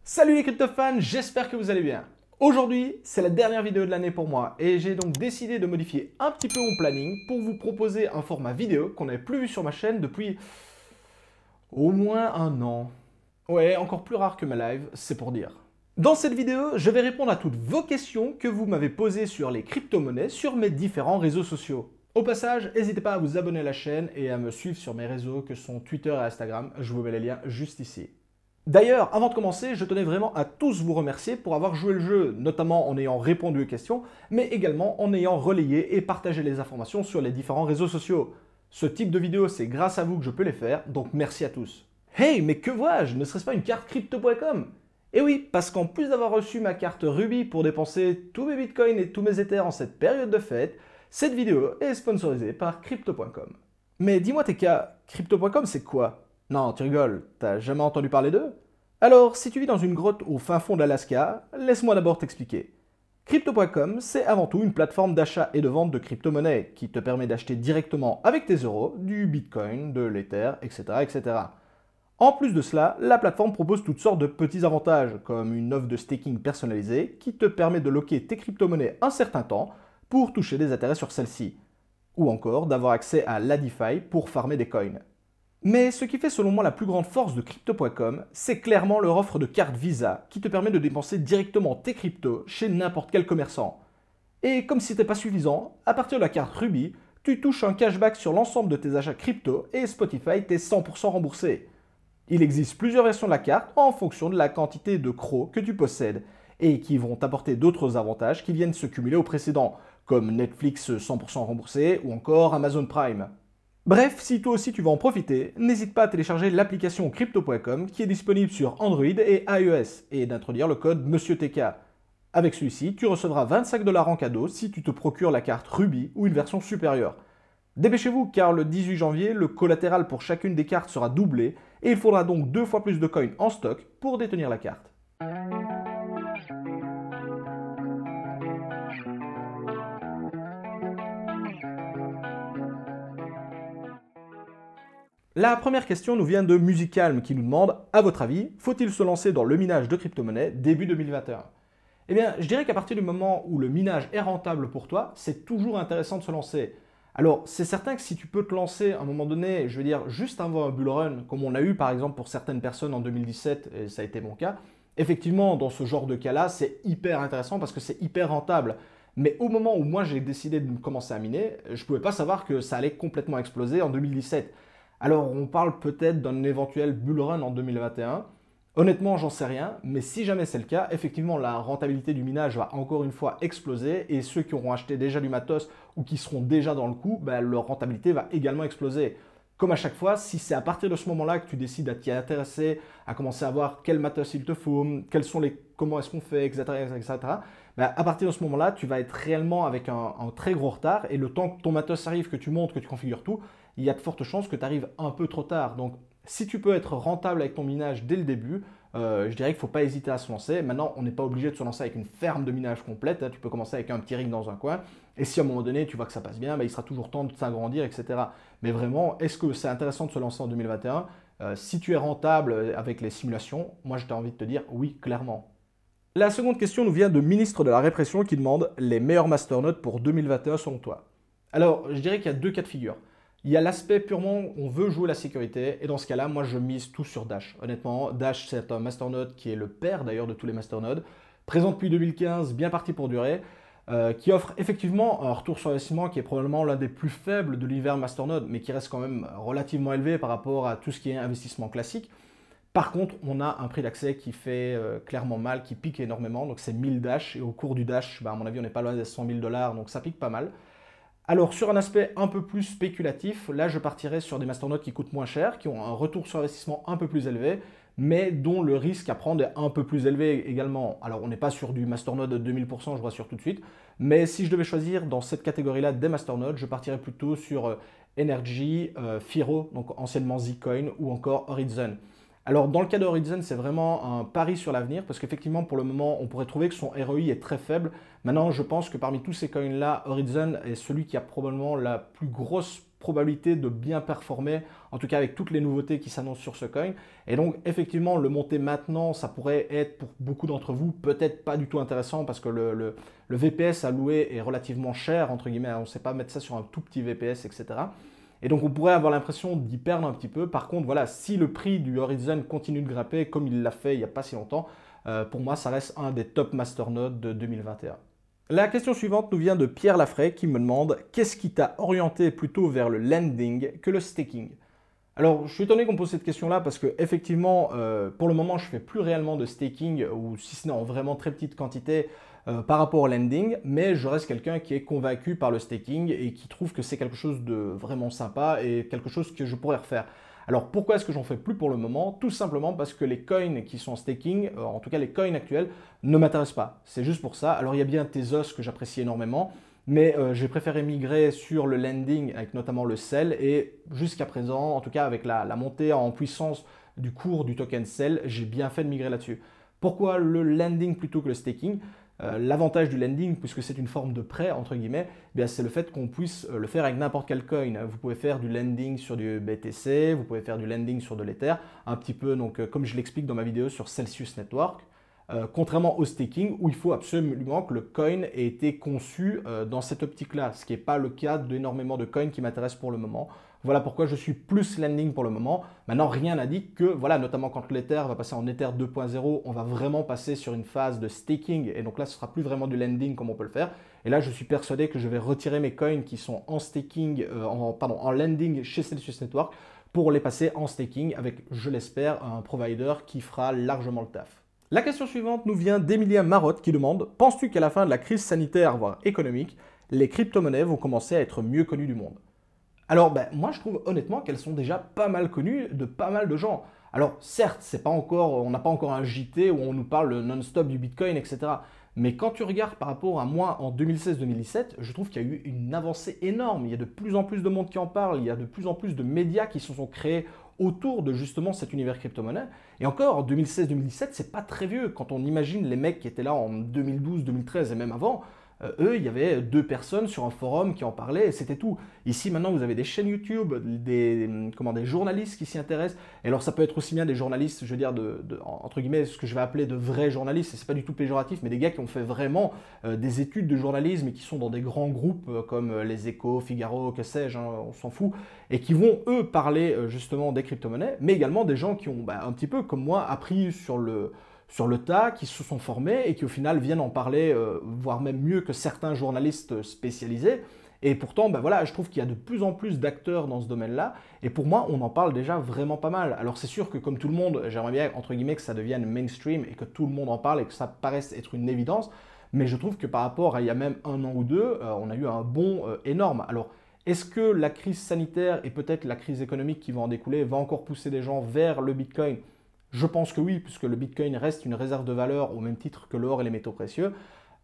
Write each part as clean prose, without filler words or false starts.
Salut les crypto-fans, j'espère que vous allez bien. Aujourd'hui, c'est la dernière vidéo de l'année pour moi et j'ai donc décidé de modifier un petit peu mon planning pour vous proposer un format vidéo qu'on n'avait plus vu sur ma chaîne depuis au moins un an. Ouais, encore plus rare que ma live, c'est pour dire. Dans cette vidéo, je vais répondre à toutes vos questions que vous m'avez posées sur les crypto-monnaies sur mes différents réseaux sociaux. Au passage, n'hésitez pas à vous abonner à la chaîne et à me suivre sur mes réseaux que sont Twitter et Instagram, je vous mets les liens juste ici. D'ailleurs, avant de commencer, je tenais vraiment à tous vous remercier pour avoir joué le jeu, notamment en ayant répondu aux questions, mais également en ayant relayé et partagé les informations sur les différents réseaux sociaux. Ce type de vidéo, c'est grâce à vous que je peux les faire, donc merci à tous. Hey, mais que vois-je? Ne serait-ce pas une carte crypto.com? Eh oui, parce qu'en plus d'avoir reçu ma carte Ruby pour dépenser tous mes bitcoins et tous mes ethers en cette période de fête, cette vidéo est sponsorisée par crypto.com. Mais dis-moi TK, crypto.com c'est quoi? Non, tu rigoles, t'as jamais entendu parler d'eux? Alors, si tu vis dans une grotte au fin fond de l'Alaska, laisse-moi d'abord t'expliquer. Crypto.com, c'est avant tout une plateforme d'achat et de vente de crypto-monnaies qui te permet d'acheter directement avec tes euros du Bitcoin, de l'Ether, etc., etc. En plus de cela, la plateforme propose toutes sortes de petits avantages, comme une offre de staking personnalisée qui te permet de locker tes crypto-monnaies un certain temps pour toucher des intérêts sur celles-ci, ou encore d'avoir accès à la DeFi pour farmer des coins. Mais ce qui fait selon moi la plus grande force de Crypto.com, c'est clairement leur offre de carte Visa qui te permet de dépenser directement tes cryptos chez n'importe quel commerçant. Et comme si c'était pas suffisant, à partir de la carte Ruby, tu touches un cashback sur l'ensemble de tes achats crypto et Spotify t'est 100% remboursé. Il existe plusieurs versions de la carte en fonction de la quantité de CRO que tu possèdes et qui vont t'apporter d'autres avantages qui viennent se cumuler au précédent, comme Netflix 100% remboursé ou encore Amazon Prime. Bref, si toi aussi tu veux en profiter, n'hésite pas à télécharger l'application crypto.com qui est disponible sur Android et iOS et d'introduire le code MonsieurTK. Avec celui-ci, tu recevras 25 $ en cadeau si tu te procures la carte Ruby ou une version supérieure. Dépêchez-vous car le 18 janvier, le collatéral pour chacune des cartes sera doublé et il faudra donc 2 fois plus de coins en stock pour détenir la carte. La première question nous vient de Musicalm qui nous demande, à votre avis, faut-il se lancer dans le minage de crypto-monnaies début 2021? Eh bien, je dirais qu'à partir du moment où le minage est rentable pour toi, c'est toujours intéressant de se lancer. Alors, c'est certain que si tu peux te lancer à un moment donné, je veux dire, juste avant un bull run, comme on a eu par exemple pour certaines personnes en 2017, et ça a été mon cas, effectivement, dans ce genre de cas-là, c'est hyper intéressant parce que c'est hyper rentable. Mais au moment où moi j'ai décidé de commencer à miner, je ne pouvais pas savoir que ça allait complètement exploser en 2017. Alors, on parle peut-être d'un éventuel bull run en 2021. Honnêtement, j'en sais rien, mais si jamais c'est le cas, effectivement, la rentabilité du minage va encore une fois exploser et ceux qui auront acheté déjà du matos ou qui seront déjà dans le coup, leur rentabilité va également exploser. Comme à chaque fois, si c'est à partir de ce moment-là que tu décides à t'y intéresser, à commencer à voir quel matos il te faut, comment est-ce qu'on fait, etc., etc., à partir de ce moment-là, tu vas être réellement avec un très gros retard et le temps que ton matos arrive, que tu montes, que tu configures tout, il y a de fortes chances que tu arrives un peu trop tard. Donc, si tu peux être rentable avec ton minage dès le début, je dirais qu'il ne faut pas hésiter à se lancer. Maintenant, on n'est pas obligé de se lancer avec une ferme de minage complète, hein. Tu peux commencer avec un petit rig dans un coin. Et si à un moment donné, tu vois que ça passe bien, il sera toujours temps de s'agrandir, etc. Mais vraiment, est-ce que c'est intéressant de se lancer en 2021? Si tu es rentable avec les simulations, moi, j'ai envie de te dire oui, clairement. La seconde question nous vient de ministre de la Répression qui demande les meilleurs masternodes pour 2021 selon toi. Alors, je dirais qu'il y a deux cas de figure. Il y a l'aspect purement, on veut jouer la sécurité, et dans ce cas-là, moi je mise tout sur Dash. Honnêtement, Dash c'est un masternode qui est le père d'ailleurs de tous les masternodes, présent depuis 2015, bien parti pour durer, qui offre effectivement un retour sur investissement qui est probablement l'un des plus faibles de l'univers masternode, mais qui reste quand même relativement élevé par rapport à tout ce qui est investissement classique. Par contre, on a un prix d'accès qui fait clairement mal, qui pique énormément, donc c'est 1000 Dash, et au cours du Dash, à mon avis, on n'est pas loin des 100 000 $, donc ça pique pas mal. Alors sur un aspect un peu plus spéculatif, là je partirais sur des masternodes qui coûtent moins cher, qui ont un retour sur investissement un peu plus élevé, mais dont le risque à prendre est un peu plus élevé également. Alors on n'est pas sur du masternode de 2000%, je vous rassure tout de suite, mais si je devais choisir dans cette catégorie-là des masternodes, je partirais plutôt sur Energy, Firo, donc anciennement Zcoin, ou encore Horizon. Alors dans le cas de Horizon, c'est vraiment un pari sur l'avenir parce qu'effectivement pour le moment on pourrait trouver que son ROI est très faible. Maintenant je pense que parmi tous ces coins-là, Horizon est celui qui a probablement la plus grosse probabilité de bien performer, en tout cas avec toutes les nouveautés qui s'annoncent sur ce coin. Et donc effectivement, le monter maintenant, ça pourrait être pour beaucoup d'entre vous peut-être pas du tout intéressant parce que le VPS à louer est relativement cher, entre guillemets, on ne sait pas mettre ça sur un tout petit VPS, etc. Et donc on pourrait avoir l'impression d'y perdre un petit peu. Par contre, voilà, si le prix du Horizon continue de grimper comme il l'a fait il n'y a pas si longtemps, pour moi, ça reste un des top masternodes de 2021. La question suivante nous vient de Pierre Laffray qui me demande « Qu'est-ce qui t'a orienté plutôt vers le lending que le staking ?» Alors, je suis étonné qu'on me pose cette question-là parce que effectivement, pour le moment, je ne fais plus réellement de staking ou si ce n'est en vraiment très petite quantité par rapport au lending, mais je reste quelqu'un qui est convaincu par le staking et qui trouve que c'est quelque chose de vraiment sympa et quelque chose que je pourrais refaire. Alors, pourquoi est-ce que j'en fais plus pour le moment? Tout simplement parce que les coins qui sont en staking, en tout cas les coins actuels, ne m'intéressent pas. C'est juste pour ça. Alors, il y a bien Tezos que j'apprécie énormément, mais j'ai préféré migrer sur le lending avec notamment le Cell et jusqu'à présent, en tout cas avec la montée en puissance du cours du token Cell, j'ai bien fait de migrer là-dessus. Pourquoi le lending plutôt que le staking? L'avantage du lending, puisque c'est une forme de prêt, entre guillemets, c'est le fait qu'on puisse le faire avec n'importe quel coin. Vous pouvez faire du lending sur du BTC, vous pouvez faire du lending sur de l'Ether, un petit peu donc, comme je l'explique dans ma vidéo sur Celsius Network. Contrairement au staking où il faut absolument que le coin ait été conçu dans cette optique-là, ce qui n'est pas le cas d'énormément de coins qui m'intéressent pour le moment. Voilà pourquoi je suis plus lending pour le moment. Maintenant, rien n'indique que, voilà, notamment quand l'Ether va passer en Ether 2.0, on va vraiment passer sur une phase de staking. Et donc là, ce ne sera plus vraiment du lending comme on peut le faire. Et là, je suis persuadé que je vais retirer mes coins qui sont en staking, en lending chez Celsius Network pour les passer en staking avec, je l'espère, un provider qui fera largement le taf. La question suivante nous vient d'Emilien Marotte qui demande « Penses-tu qu'à la fin de la crise sanitaire, voire économique, les crypto-monnaies vont commencer à être mieux connues du monde ?» Alors, moi, je trouve honnêtement qu'elles sont déjà pas mal connues de pas mal de gens. Alors, certes, c'est pas encore, on n'a pas encore un JT où on nous parle non-stop du Bitcoin, etc. Mais quand tu regardes par rapport à moi en 2016-2017, je trouve qu'il y a eu une avancée énorme. Il y a de plus en plus de monde qui en parle, il y a de plus en plus de médias qui se sont créés autour de justement cet univers crypto-monnaie. Et encore, 2016-2017, c'est pas très vieux. Quand on imagine les mecs qui étaient là en 2012-2013 et même avant, eux, il y avait 2 personnes sur un forum qui en parlaient et c'était tout. Ici, maintenant, vous avez des chaînes YouTube, des journalistes qui s'y intéressent. Et alors, ça peut être aussi bien des journalistes, je veux dire, entre guillemets, ce que je vais appeler de vrais journalistes. Et c'est pas du tout péjoratif, mais des gars qui ont fait vraiment des études de journalisme et qui sont dans des grands groupes comme Les Échos, Figaro, que sais-je, hein, on s'en fout. Et qui vont, eux, parler justement des crypto-monnaies, mais également des gens qui ont, un petit peu comme moi, appris sur le tas, qui se sont formés et qui au final viennent en parler, voire même mieux que certains journalistes spécialisés. Et pourtant, voilà, je trouve qu'il y a de plus en plus d'acteurs dans ce domaine-là. Et pour moi, on en parle déjà vraiment pas mal. Alors c'est sûr que comme tout le monde, j'aimerais bien, entre guillemets, que ça devienne mainstream et que tout le monde en parle et que ça paraisse être une évidence. Mais je trouve que par rapport à il y a même 1 an ou 2, on a eu un bond énorme. Alors, est-ce que la crise sanitaire et peut-être la crise économique qui va en découler va encore pousser des gens vers le Bitcoin ? Je pense que oui, puisque le Bitcoin reste une réserve de valeur au même titre que l'or et les métaux précieux.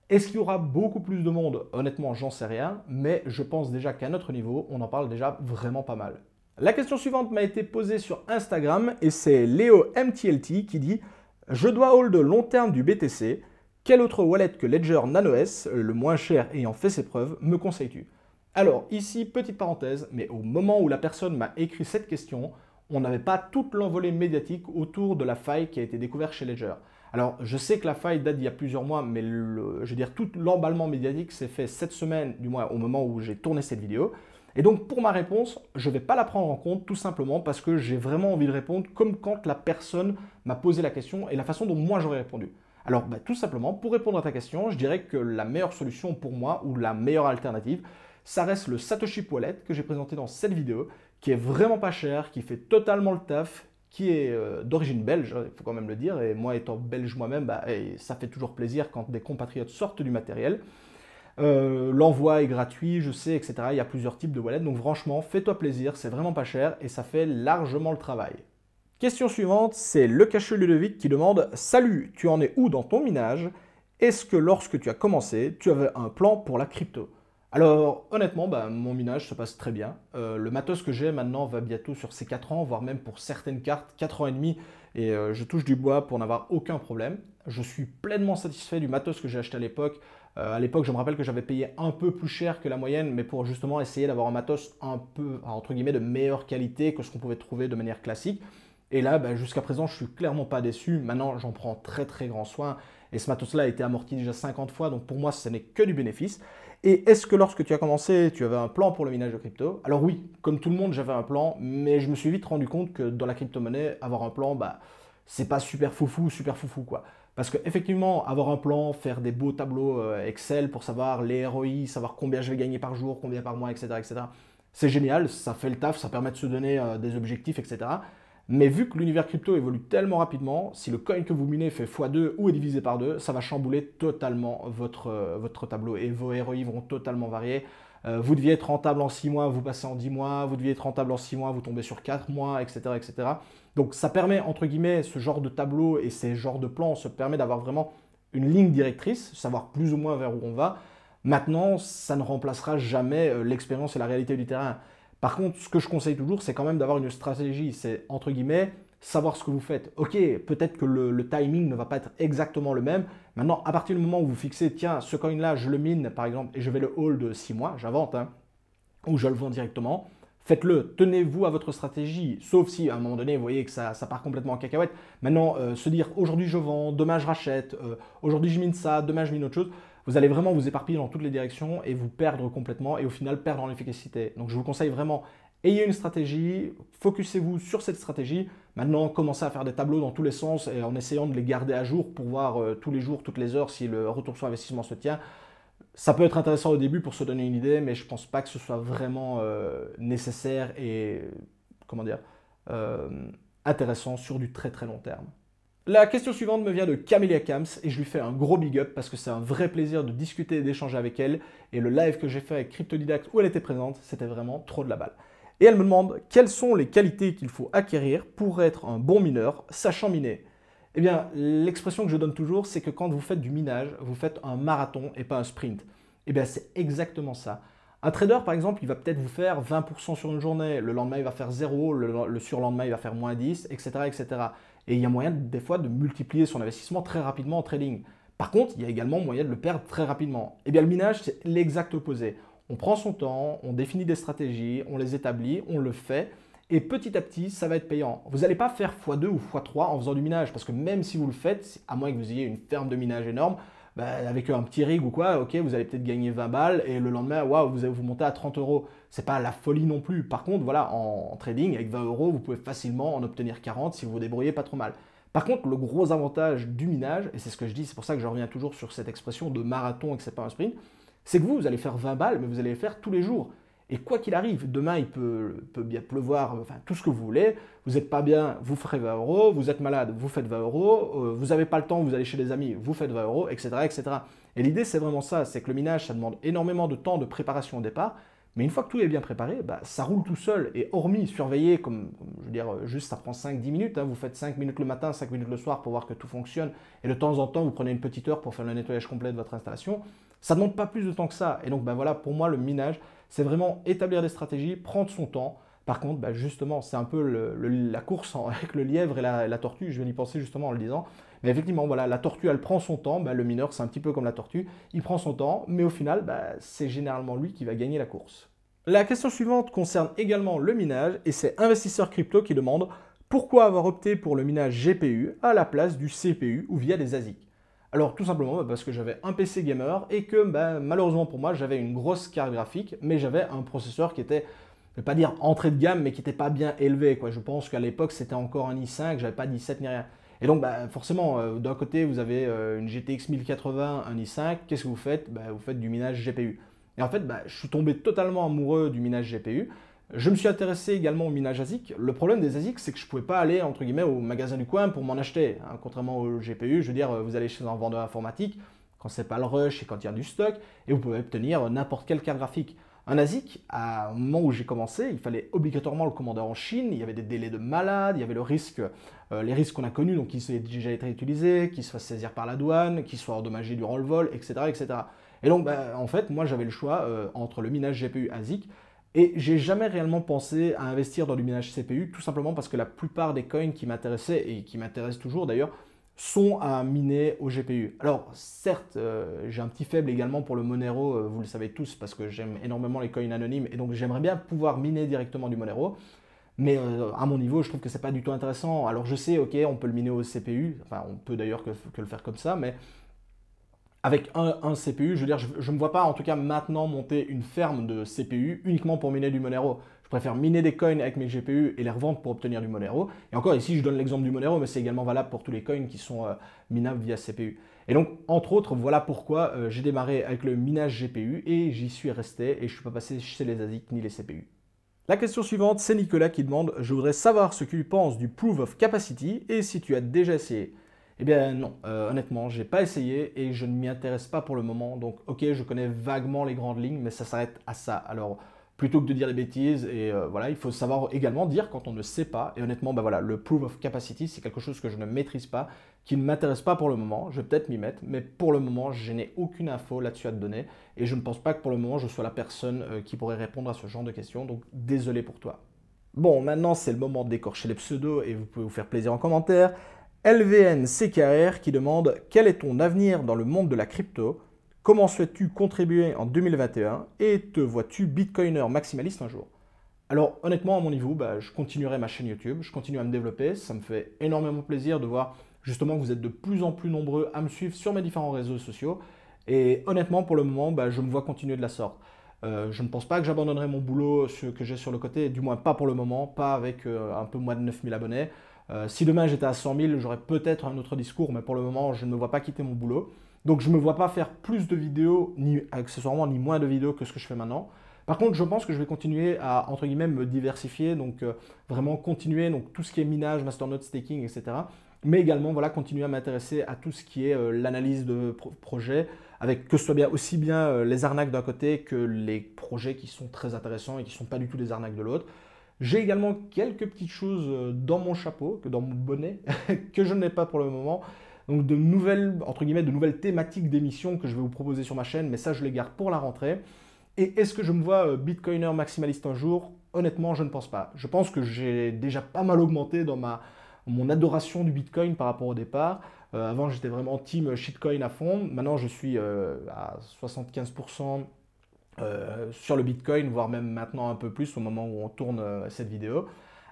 Est-ce qu'il y aura beaucoup plus de monde? Honnêtement, j'en sais rien, mais je pense déjà qu'à notre niveau, on en parle déjà vraiment pas mal. La question suivante m'a été posée sur Instagram et c'est Léo MTLT qui dit « Je dois hold long terme du BTC. Quel autre wallet que Ledger Nano S, le moins cher ayant fait ses preuves, me conseilles-tu » Alors ici, petite parenthèse, mais au moment où la personne m'a écrit cette question, on n'avait pas toute l'envolée médiatique autour de la faille qui a été découverte chez Ledger. Alors, je sais que la faille date d'il y a plusieurs mois, mais je veux dire, tout l'emballement médiatique s'est fait cette semaine, du moins au moment où j'ai tourné cette vidéo. Et donc, pour ma réponse, je ne vais pas la prendre en compte, tout simplement parce que j'ai vraiment envie de répondre comme quand la personne m'a posé la question et la façon dont moi j'aurais répondu. Alors, tout simplement, pour répondre à ta question, je dirais que la meilleure solution pour moi, ou la meilleure alternative, ça reste le Satoshi Wallet que j'ai présenté dans cette vidéo, qui est vraiment pas cher, qui fait totalement le taf, qui est d'origine belge, il faut quand même le dire, et moi étant belge moi-même, ça fait toujours plaisir quand des compatriotes sortent du matériel. L'envoi est gratuit, je sais, etc. Il y a plusieurs types de wallets, donc franchement, fais-toi plaisir, c'est vraiment pas cher et ça fait largement le travail. Question suivante, c'est Le Cacheux Ludovic qui demande « Salut, tu en es où dans ton minage? Est-ce que lorsque tu as commencé, tu avais un plan pour la crypto ?» Alors, honnêtement, bah, mon minage se passe très bien. Le matos que j'ai maintenant va bientôt sur ses 4 ans, voire même pour certaines cartes, 4 ans et demi, et je touche du bois pour n'avoir aucun problème. Je suis pleinement satisfait du matos que j'ai acheté à l'époque, je me rappelle que j'avais payé un peu plus cher que la moyenne, mais pour justement essayer d'avoir un matos un peu, entre guillemets, de meilleure qualité que ce qu'on pouvait trouver de manière classique. Et là, bah, jusqu'à présent, je suis clairement pas déçu. Maintenant, j'en prends très très grand soin. Et ce matos-là a été amorti déjà 50 fois, donc pour moi, ce n'est que du bénéfice. Et est-ce que lorsque tu as commencé, tu avais un plan pour le minage de crypto? Alors oui, comme tout le monde, j'avais un plan, mais je me suis vite rendu compte que dans la crypto-monnaie, avoir un plan, bah, c'est pas super foufou quoi. Parce qu'effectivement, avoir un plan, faire des beaux tableaux Excel pour savoir les ROI, savoir combien je vais gagner par jour, combien par mois, etc. C'est génial, ça fait le taf, ça permet de se donner des objectifs, etc. Mais vu que l'univers crypto évolue tellement rapidement, si le coin que vous minez fait x2 ou est divisé par 2, ça va chambouler totalement votre tableau et vos ROI vont totalement varier. Vous deviez être rentable en 6 mois, vous passez en 10 mois, vous deviez être rentable en 6 mois, vous tombez sur 4 mois, etc. Donc ça permet, entre guillemets, ce genre de tableau et ces genres de plans, se permet d'avoir vraiment une ligne directrice, savoir plus ou moins vers où on va. Maintenant, ça ne remplacera jamais l'expérience et la réalité du terrain. Par contre, ce que je conseille toujours, c'est quand même d'avoir une stratégie. C'est, entre guillemets, savoir ce que vous faites. Ok, peut-être que le timing ne va pas être exactement le même. Maintenant, à partir du moment où vous fixez, tiens, ce coin-là, je le mine, par exemple, et je vais le hold 6 mois, j'invente, hein, ou je le vends directement, faites-le. Tenez-vous à votre stratégie. Sauf si, à un moment donné, vous voyez que ça part complètement en cacahuète. Maintenant, se dire, aujourd'hui je vends, demain je rachète, aujourd'hui je mine ça, demain je mine autre chose, vous allez vraiment vous éparpiller dans toutes les directions et vous perdre complètement et au final perdre en efficacité. Donc je vous conseille vraiment, ayez une stratégie, focussez-vous sur cette stratégie. Maintenant, commencez à faire des tableaux dans tous les sens et en essayant de les garder à jour pour voir tous les jours, toutes les heures si le retour sur investissement se tient. Ça peut être intéressant au début pour se donner une idée, mais je ne pense pas que ce soit vraiment nécessaire et comment dire, euh, intéressant sur du très très long terme. La question suivante me vient de Camélia Camps et je lui fais un gros big up parce que c'est un vrai plaisir de discuter et d'échanger avec elle. Et le live que j'ai fait avec Cryptodidact où elle était présente, c'était vraiment trop de la balle. Et elle me demande quelles sont les qualités qu'il faut acquérir pour être un bon mineur, sachant miner. Eh bien, l'expression que je donne toujours, c'est que quand vous faites du minage, vous faites un marathon et pas un sprint. Eh bien, c'est exactement ça. Un trader, par exemple, il va peut-être vous faire 20% sur une journée, le lendemain, il va faire 0, le surlendemain, il va faire moins 10, etc. etc. Et il y a moyen, des fois, de multiplier son investissement très rapidement en trading. Par contre, il y a également moyen de le perdre très rapidement. Eh bien, le minage, c'est l'exact opposé. On prend son temps, on définit des stratégies, on les établit, on le fait, et petit à petit, ça va être payant. Vous n'allez pas faire x2 ou x3 en faisant du minage, parce que même si vous le faites, à moins que vous ayez une ferme de minage énorme, bah, avec un petit rig ou quoi, ok, vous allez peut-être gagner 20 balles, et le lendemain, waouh, vous allez vous monter à 30 euros. C'est pas la folie non plus. Par contre, voilà, en trading, avec 20 euros, vous pouvez facilement en obtenir 40 si vous vous débrouillez pas trop mal. Par contre, le gros avantage du minage, et c'est ce que je dis, c'est pour ça que je reviens toujours sur cette expression de marathon et que c'est pas un sprint, c'est que vous allez faire 20 balles, mais vous allez les faire tous les jours. Et quoi qu'il arrive, demain il peut bien pleuvoir, enfin tout ce que vous voulez, vous n'êtes pas bien, vous ferez 20 euros, vous êtes malade, vous faites 20 euros, vous n'avez pas le temps, vous allez chez des amis, vous faites 20 euros, etc. etc. Et l'idée c'est vraiment ça, c'est que le minage ça demande énormément de temps de préparation au départ, mais une fois que tout est bien préparé, bah, ça roule tout seul. Et hormis surveiller, je veux dire, juste ça prend 5-10 minutes, hein, vous faites 5 minutes le matin, 5 minutes le soir pour voir que tout fonctionne, et de temps en temps vous prenez une petite heure pour faire le nettoyage complet de votre installation, ça ne demande pas plus de temps que ça. Et donc bah, voilà, pour moi le minage, c'est vraiment établir des stratégies, prendre son temps. Par contre, bah, justement, c'est un peu la course avec le lièvre et la tortue, je viens d'y penser justement en le disant. Mais effectivement, voilà, la tortue, elle prend son temps, bah, le mineur, c'est un petit peu comme la tortue, il prend son temps, mais au final, bah, c'est généralement lui qui va gagner la course. La question suivante concerne également le minage, et c'est Investisseur Crypto qui demande pourquoi avoir opté pour le minage GPU à la place du CPU ou via des ASIC. Alors tout simplement parce que j'avais un PC gamer et que malheureusement pour moi j'avais une grosse carte graphique mais j'avais un processeur qui était, je ne vais pas dire entrée de gamme mais qui n'était pas bien élevé quoi. Je pense qu'à l'époque c'était encore un i5, j'avais pas d'i7 ni rien. Et donc forcément d'un côté vous avez une GTX 1080, un i5, qu'est-ce que vous faites? Vous faites du minage GPU. Et en fait je suis tombé totalement amoureux du minage GPU. Je me suis intéressé également au minage ASIC. Le problème des ASIC, c'est que je ne pouvais pas aller entre guillemets au magasin du coin pour m'en acheter. Hein. Contrairement au GPU, je veux dire, vous allez chez un vendeur informatique quand c'est pas le rush et quand il y a du stock, et vous pouvez obtenir n'importe quelle carte graphique. Un ASIC, à un moment où j'ai commencé, il fallait obligatoirement le commander en Chine. Il y avait des délais de malade, il y avait le risque, les risques qu'on a connus, donc qui s'est déjà été utilisé, qui se fasse saisir par la douane, qui soit endommagé durant le vol, etc., etc. Et donc, bah, en fait, moi, j'avais le choix entre le minage GPU ASIC et j'ai jamais réellement pensé à investir dans du minage CPU, tout simplement parce que la plupart des coins qui m'intéressaient et qui m'intéressent toujours d'ailleurs, sont à miner au GPU. Alors certes, j'ai un petit faible également pour le Monero, vous le savez tous, parce que j'aime énormément les coins anonymes et donc j'aimerais bien pouvoir miner directement du Monero. Mais à mon niveau, je trouve que c'est pas du tout intéressant. Alors je sais, ok, on peut le miner au CPU, enfin on peut d'ailleurs que le faire comme ça, mais avec un CPU, je veux dire, je ne me vois pas en tout cas maintenant monter une ferme de CPU uniquement pour miner du Monero. Je préfère miner des coins avec mes GPU et les revendre pour obtenir du Monero. Et encore ici, je donne l'exemple du Monero, mais c'est également valable pour tous les coins qui sont minables via CPU. Et donc, entre autres, voilà pourquoi j'ai démarré avec le minage GPU et j'y suis resté et je ne suis pas passé chez les ASIC ni les CPU. La question suivante, c'est Nicolas qui demande « Je voudrais savoir ce que tu penses du Proof of Capacity et si tu as déjà essayé ». Eh bien non, honnêtement, j'ai pas essayé et je ne m'y intéresse pas pour le moment. Donc ok, je connais vaguement les grandes lignes, mais ça s'arrête à ça. Alors plutôt que de dire des bêtises, et voilà, il faut savoir également dire quand on ne sait pas. Et honnêtement, bah voilà, le Proof of Capacity, c'est quelque chose que je ne maîtrise pas, qui ne m'intéresse pas pour le moment. Je vais peut-être m'y mettre, mais pour le moment, je n'ai aucune info là-dessus à te donner. Et je ne pense pas que pour le moment, je sois la personne qui pourrait répondre à ce genre de questions. Donc désolé pour toi. Bon, maintenant c'est le moment de d'écorcher les pseudos et vous pouvez vous faire plaisir en commentaire. LVN CKR qui demande « Quel est ton avenir dans le monde de la crypto? Comment souhaites-tu contribuer en 2021 et te vois-tu Bitcoiner maximaliste un jour ?» Alors honnêtement, à mon niveau, bah, je continuerai ma chaîne YouTube, je continue à me développer, ça me fait énormément plaisir de voir justement que vous êtes de plus en plus nombreux à me suivre sur mes différents réseaux sociaux. Et honnêtement, pour le moment, bah, je me vois continuer de la sorte. Je ne pense pas que j'abandonnerai mon boulot que j'ai sur le côté, du moins pas pour le moment, pas avec un peu moins de 9000 abonnés. Si demain j'étais à 100 000, j'aurais peut-être un autre discours, mais pour le moment, je ne me vois pas quitter mon boulot. Donc je ne me vois pas faire plus de vidéos, ni accessoirement, ni moins de vidéos que ce que je fais maintenant. Par contre, je pense que je vais continuer à, entre guillemets, me diversifier, donc vraiment continuer donc, tout ce qui est minage, masternode, staking, etc. Mais également, voilà, continuer à m'intéresser à tout ce qui est l'analyse de projets, avec que ce soit bien, aussi bien les arnaques d'un côté que les projets qui sont très intéressants et qui ne sont pas du tout des arnaques de l'autre. J'ai également quelques petites choses dans mon chapeau, dans mon bonnet, que je n'ai pas pour le moment. Donc de nouvelles, entre guillemets, de nouvelles thématiques d'émissions que je vais vous proposer sur ma chaîne, mais ça je les garde pour la rentrée. Et est-ce que je me vois Bitcoiner maximaliste un jour? Honnêtement, je ne pense pas. Je pense que j'ai déjà pas mal augmenté dans mon adoration du Bitcoin par rapport au départ. Avant, j'étais vraiment team shitcoin à fond. Maintenant, je suis à 75% sur le Bitcoin, voire même maintenant un peu plus au moment où on tourne cette vidéo.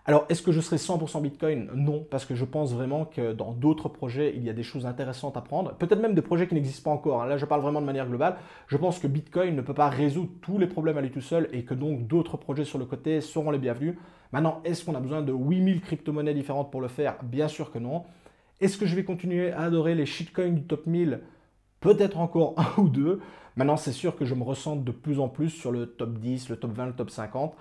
Alors, est-ce que je serai 100% Bitcoin? Non, parce que je pense vraiment que dans d'autres projets, il y a des choses intéressantes à prendre. Peut-être même des projets qui n'existent pas encore. Là, je parle vraiment de manière globale. Je pense que Bitcoin ne peut pas résoudre tous les problèmes à lui tout seul et que donc d'autres projets sur le côté seront les bienvenus. Maintenant, est-ce qu'on a besoin de 8000 crypto-monnaies différentes pour le faire? Bien sûr que non. Est-ce que je vais continuer à adorer les shitcoins du top 1000? Peut-être encore un ou deux. Maintenant, c'est sûr que je me ressente de plus en plus sur le top 10, le top 20, le top 50.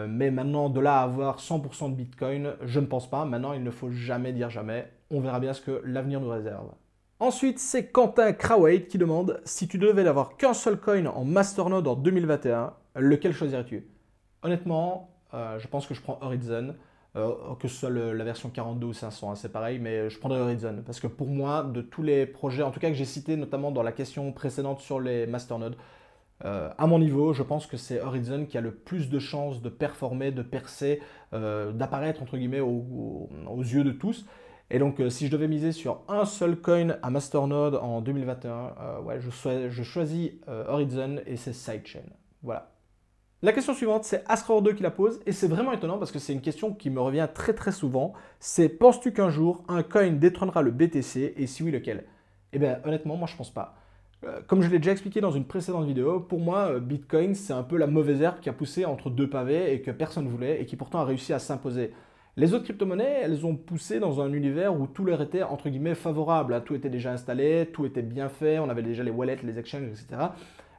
Mais maintenant, de là à avoir 100% de Bitcoin, je ne pense pas. Maintenant, il ne faut jamais dire jamais. On verra bien ce que l'avenir nous réserve. Ensuite, c'est Quentin Krawait qui demande « Si tu devais n'avoir qu'un seul coin en masternode en 2021, lequel choisirais-tu » Honnêtement, je pense que je prends Horizon. Que ce soit la version 42 ou 500, hein, c'est pareil, mais je prendrais Horizon. Parce que pour moi, de tous les projets, en tout cas que j'ai cités notamment dans la question précédente sur les masternodes, à mon niveau, je pense que c'est Horizon qui a le plus de chances de performer, de percer, d'apparaître entre guillemets aux yeux de tous. Et donc, si je devais miser sur un seul coin à masternode en 2021, ouais, je choisis Horizon et c'est sidechain. Voilà. La question suivante, c'est Asror2 qui la pose, et c'est vraiment étonnant parce que c'est une question qui me revient très très souvent. C'est « Penses-tu qu'un jour, un coin détrônera le BTC, et si oui, lequel ?» Eh bien, honnêtement, moi je pense pas. Comme je l'ai déjà expliqué dans une précédente vidéo, pour moi, Bitcoin, c'est un peu la mauvaise herbe qui a poussé entre deux pavés et que personne ne voulait, et qui pourtant a réussi à s'imposer. Les autres crypto-monnaies, elles ont poussé dans un univers où tout leur était entre guillemets favorable. Tout était déjà installé, tout était bien fait, on avait déjà les wallets, les exchanges, etc.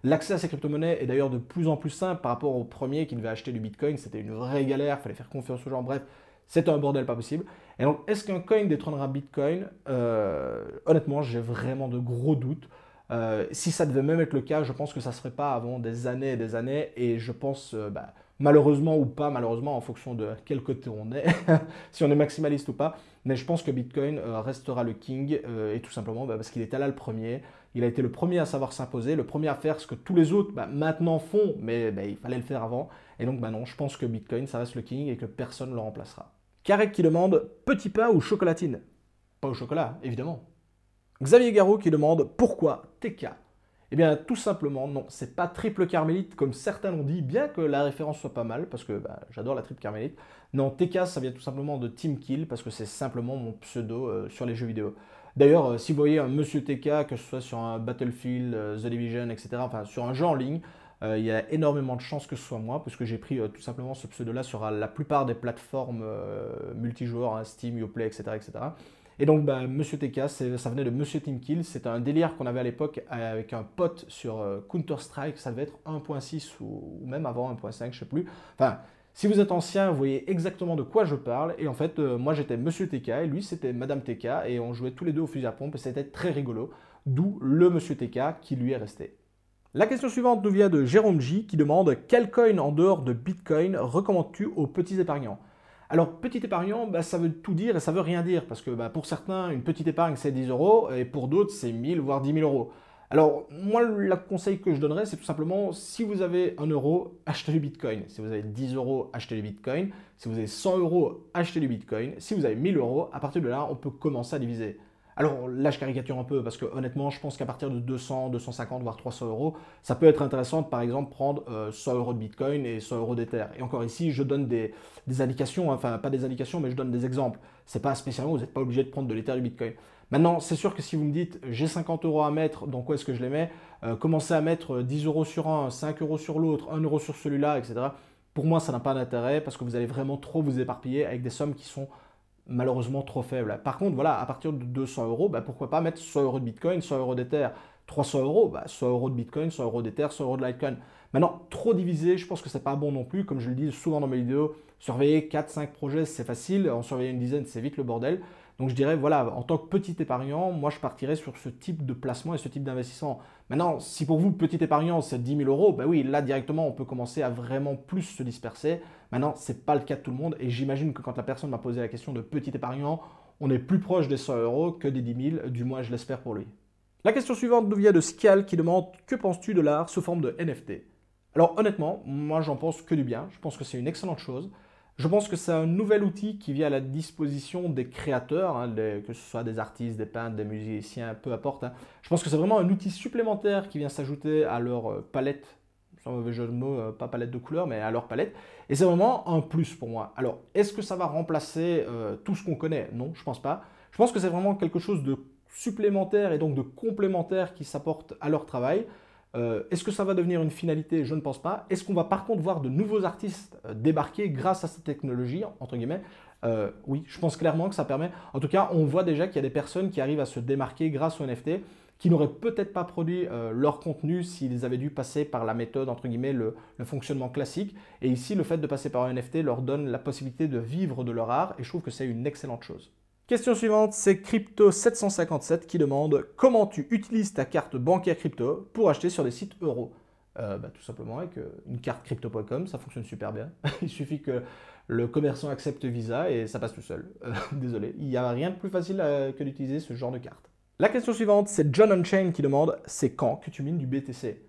L'accès à ces crypto-monnaies est d'ailleurs de plus en plus simple par rapport aux premiers qui devaient acheter du Bitcoin. C'était une vraie galère, il fallait faire confiance aux gens. Bref, c'était un bordel pas possible. Et donc, est-ce qu'un coin détrônera Bitcoin? Honnêtement, j'ai vraiment de gros doutes. Si ça devait même être le cas, je pense que ça ne serait pas avant des années et des années. Et je pense, malheureusement ou pas malheureusement, en fonction de quel côté on est, si on est maximaliste ou pas, mais je pense que Bitcoin restera le king, et tout simplement parce qu'il était là le premier. Il a été le premier à savoir s'imposer, le premier à faire ce que tous les autres maintenant font, mais il fallait le faire avant. Et donc non, je pense que Bitcoin, ça reste le king et que personne ne le remplacera. Karek qui demande petit pain ou chocolatine? Pas au chocolat, évidemment. Xavier Garot qui demande pourquoi TK? Eh bien, tout simplement, non, c'est pas triple carmélite comme certains l'ont dit, bien que la référence soit pas mal, parce que j'adore la triple carmélite. Non, TK, ça vient tout simplement de Team Kill, parce que c'est simplement mon pseudo sur les jeux vidéo. D'ailleurs, si vous voyez un Monsieur TK, que ce soit sur un Battlefield, The Division, etc., enfin sur un jeu en ligne, il y a énormément de chances que ce soit moi, parce que j'ai pris tout simplement ce pseudo-là sur la plupart des plateformes multijoueurs, hein, Steam, Uplay, etc., etc. Et donc, Monsieur TK, ça venait de Monsieur Team Kill. C'était un délire qu'on avait à l'époque avec un pote sur Counter-Strike. Ça devait être 1.6 ou même avant 1.5, je ne sais plus. Enfin, si vous êtes ancien, vous voyez exactement de quoi je parle. Et en fait, moi, j'étais Monsieur TK et lui, c'était Madame TK. Et on jouait tous les deux au fusil à pompe et c'était très rigolo. D'où le Monsieur TK qui lui est resté. La question suivante nous vient de Jérôme J qui demande « Quel coin en dehors de Bitcoin recommandes-tu aux petits épargnants ?» Alors, petit épargnant, ça veut tout dire et ça veut rien dire, parce que pour certains, une petite épargne, c'est 10 euros, et pour d'autres, c'est 1000, voire 10 000 euros. Alors, moi, le conseil que je donnerais, c'est tout simplement, si vous avez 1 euro, achetez du Bitcoin. Si vous avez 10 euros, achetez du Bitcoin. Si vous avez 100 euros, achetez du Bitcoin. Si vous avez 1000 euros, à partir de là, on peut commencer à diviser. Alors là, je caricature un peu parce que honnêtement, je pense qu'à partir de 200, 250, voire 300 euros, ça peut être intéressant de par exemple prendre 100 euros de Bitcoin et 100 euros d'Ether. Et encore ici, je donne des indications, enfin pas des indications, mais je donne des exemples. C'est pas spécialement, vous n'êtes pas obligé de prendre de l'Ether et du Bitcoin. Maintenant, c'est sûr que si vous me dites j'ai 50 euros à mettre, dans quoi est-ce que je les mets? Commencez à mettre 10 euros sur un, 5 euros sur l'autre, 1 euro sur celui-là, etc. Pour moi, ça n'a pas d'intérêt parce que vous allez vraiment trop vous éparpiller avec des sommes qui sont malheureusement trop faible. Par contre, voilà, à partir de 200 euros, pourquoi pas mettre 100 euros de Bitcoin, 100 euros d'Ether, 300 euros, 100 euros de Bitcoin, 100 euros d'Ether, 100 euros de Litecoin. Maintenant, trop diviser, je pense que c'est pas bon non plus. Comme je le dis souvent dans mes vidéos, surveiller 4-5 projets, c'est facile. En surveiller une dizaine, c'est vite le bordel. Donc je dirais, voilà, en tant que petit épargnant, moi je partirais sur ce type de placement et ce type d'investissement. Maintenant, si pour vous, petit épargnant, c'est 10 000 euros, oui, là directement, on peut commencer à vraiment plus se disperser. Maintenant, ce n'est pas le cas de tout le monde et j'imagine que quand la personne m'a posé la question de petit épargnant, on est plus proche des 100 euros que des 10 000, du moins je l'espère pour lui. La question suivante nous vient de Scal qui demande « Que penses-tu de l'art sous forme de NFT ?» Alors honnêtement, moi j'en pense que du bien, je pense que c'est une excellente chose. Je pense que c'est un nouvel outil qui vient à la disposition des créateurs, hein, que ce soit des artistes, des peintres, des musiciens, peu importe. Hein. Je pense que c'est vraiment un outil supplémentaire qui vient s'ajouter à leur palette, sans mauvais jeu de mots, pas palette de couleurs, mais à leur palette. Et c'est vraiment un plus pour moi. Alors, est-ce que ça va remplacer tout ce qu'on connaît? Non, je pense pas. Je pense que c'est vraiment quelque chose de supplémentaire et donc de complémentaire qui s'apporte à leur travail. Est-ce que ça va devenir une finalité? Je ne pense pas. Est-ce qu'on va par contre voir de nouveaux artistes débarquer grâce à cette technologie, entre guillemets? Oui, je pense clairement que ça permet. En tout cas, on voit déjà qu'il y a des personnes qui arrivent à se démarquer grâce au NFT, qui n'auraient peut-être pas produit leur contenu s'ils avaient dû passer par la méthode, entre guillemets, le fonctionnement classique. Et ici, le fait de passer par un NFT leur donne la possibilité de vivre de leur art, et je trouve que c'est une excellente chose. Question suivante, c'est Crypto757 qui demande « Comment tu utilises ta carte bancaire crypto pour acheter sur des sites euros ?» Tout simplement avec une carte crypto.com, ça fonctionne super bien. Il suffit que le commerçant accepte Visa et ça passe tout seul. Désolé, il n'y a rien de plus facile que d'utiliser ce genre de carte. La question suivante, c'est John Unchained qui demande « C'est quand que tu mines du BTC ?»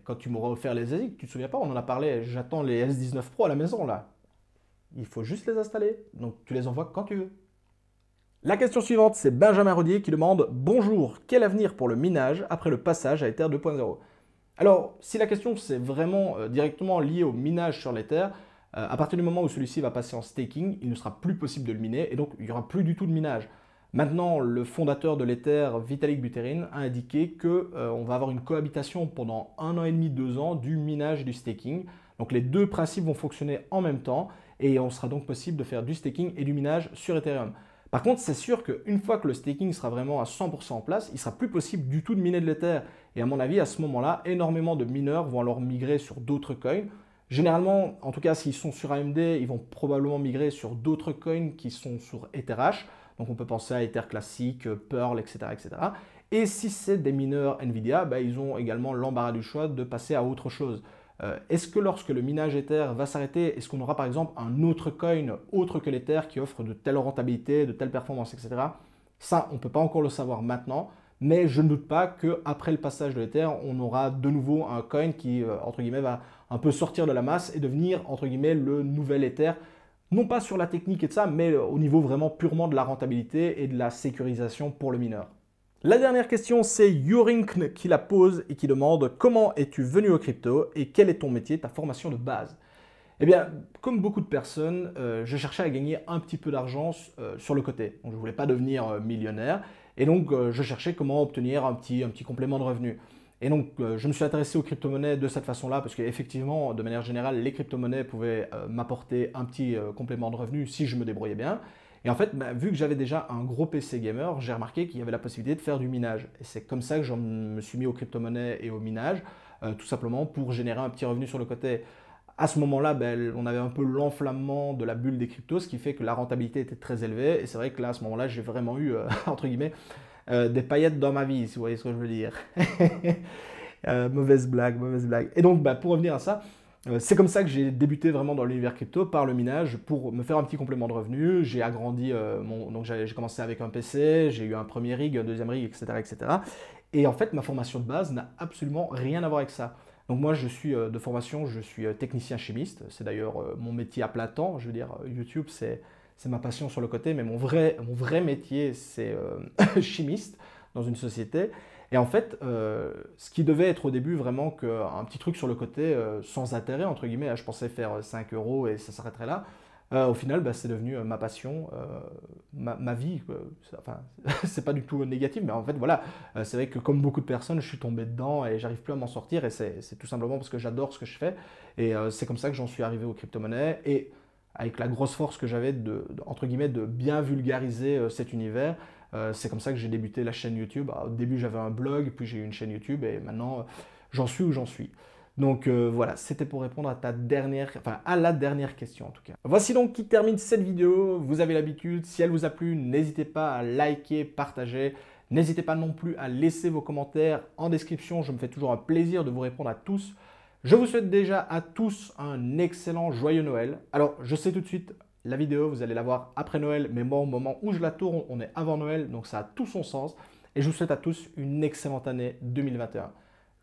Quand tu m'auras offert les ASIC, tu te souviens pas, on en a parlé, j'attends les S19 Pro à la maison là. Il faut juste les installer, donc tu les envoies quand tu veux. La question suivante, c'est Benjamin Rodier qui demande « Bonjour, quel avenir pour le minage après le passage à Ether 2.0 ?» Alors, si la question c'est vraiment directement liée au minage sur l'Ether, à partir du moment où celui-ci va passer en staking, il ne sera plus possible de le miner et donc il n'y aura plus du tout de minage. Maintenant, le fondateur de l'Ether, Vitalik Buterin, a indiqué qu'on va avoir une cohabitation pendant 1 an et demi, 2 ans du minage et du staking. Donc les deux principes vont fonctionner en même temps et on sera donc possible de faire du staking et du minage sur Ethereum. Par contre, c'est sûr qu'une fois que le staking sera vraiment à 100% en place, il ne sera plus possible du tout de miner de l'Ether. Et à mon avis, à ce moment-là, énormément de mineurs vont alors migrer sur d'autres coins. Généralement, en tout cas, s'ils sont sur AMD, ils vont probablement migrer sur d'autres coins qui sont sur EtherHash. Donc on peut penser à Ether classique, Pearl, etc. etc. Et si c'est des mineurs NVIDIA, ils ont également l'embarras du choix de passer à autre chose. Est-ce que lorsque le minage Ether va s'arrêter, est-ce qu'on aura par exemple un autre coin autre que l'Ether qui offre de telles rentabilités, de telles performances, etc. Ça, on ne peut pas encore le savoir maintenant, mais je ne doute pas qu'après le passage de l'Ether, on aura de nouveau un coin qui, entre guillemets, va un peu sortir de la masse et devenir, entre guillemets, le nouvel Ether. Non pas sur la technique et de ça, mais au niveau vraiment purement de la rentabilité et de la sécurisation pour le mineur. La dernière question, c'est Yurinkn qui la pose et qui demande comment es-tu venu au crypto et quel est ton métier, ta formation de base? Eh bien, comme beaucoup de personnes, je cherchais à gagner un petit peu d'argent sur le côté. Donc, je ne voulais pas devenir millionnaire et donc je cherchais comment obtenir un petit complément de revenu. Et donc, je me suis intéressé aux crypto-monnaies de cette façon-là parce qu'effectivement, de manière générale, les crypto-monnaies pouvaient m'apporter un petit complément de revenu si je me débrouillais bien. Et en fait, vu que j'avais déjà un gros PC gamer, j'ai remarqué qu'il y avait la possibilité de faire du minage. Et c'est comme ça que je me suis mis aux crypto-monnaies et au minage, tout simplement pour générer un petit revenu sur le côté. À ce moment-là, on avait un peu l'enflammement de la bulle des cryptos, ce qui fait que la rentabilité était très élevée. Et c'est vrai que là, à ce moment-là, j'ai vraiment eu, entre guillemets, des paillettes dans ma vie, si vous voyez ce que je veux dire. Mauvaise blague, mauvaise blague. Et donc, pour revenir à ça, c'est comme ça que j'ai débuté vraiment dans l'univers crypto, par le minage, pour me faire un petit complément de revenu. J'ai agrandi, donc j'ai commencé avec un PC, j'ai eu un premier rig, un deuxième rig, etc., etc. Et en fait, ma formation de base n'a absolument rien à voir avec ça. Donc moi, je suis de formation, je suis technicien chimiste. C'est d'ailleurs mon métier à plein temps. Je veux dire, YouTube, c'est ma passion sur le côté, mais mon vrai métier, c'est chimiste dans une société. Et en fait, ce qui devait être au début vraiment un petit truc sur le côté sans intérêt, entre guillemets, je pensais faire 5 euros et ça s'arrêterait là. Au final, c'est devenu ma passion, ma vie. Enfin, c'est pas du tout négatif, mais en fait, voilà, c'est vrai que comme beaucoup de personnes, je suis tombé dedans et j'arrive plus à m'en sortir. Et c'est tout simplement parce que j'adore ce que je fais. Et c'est comme ça que j'en suis arrivé aux crypto-monnaies. Et avec la grosse force que j'avais entre guillemets, de bien vulgariser cet univers, c'est comme ça que j'ai débuté la chaîne YouTube. Alors, au début, j'avais un blog, puis j'ai eu une chaîne YouTube et maintenant, j'en suis où j'en suis. Donc voilà, c'était pour répondre à à la dernière question en tout cas. Voici donc qui termine cette vidéo. Vous avez l'habitude, si elle vous a plu, n'hésitez pas à liker, partager. N'hésitez pas non plus à laisser vos commentaires en description. Je me fais toujours un plaisir de vous répondre à tous. Je vous souhaite déjà à tous un excellent joyeux Noël. Alors, je sais tout de suite, la vidéo, vous allez la voir après Noël, mais moi, au moment où je la tourne, on est avant Noël, donc ça a tout son sens. Et je vous souhaite à tous une excellente année 2021.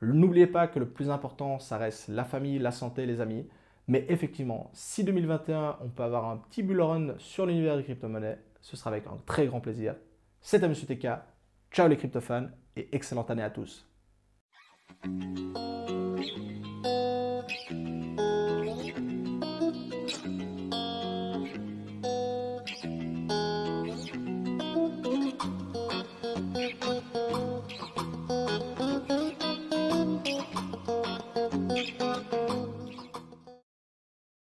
N'oubliez pas que le plus important, ça reste la famille, la santé, les amis. Mais effectivement, si 2021, on peut avoir un petit bull run sur l'univers des crypto-monnaies, ce sera avec un très grand plaisir. C'était M. TK, ciao les crypto-fans et excellente année à tous.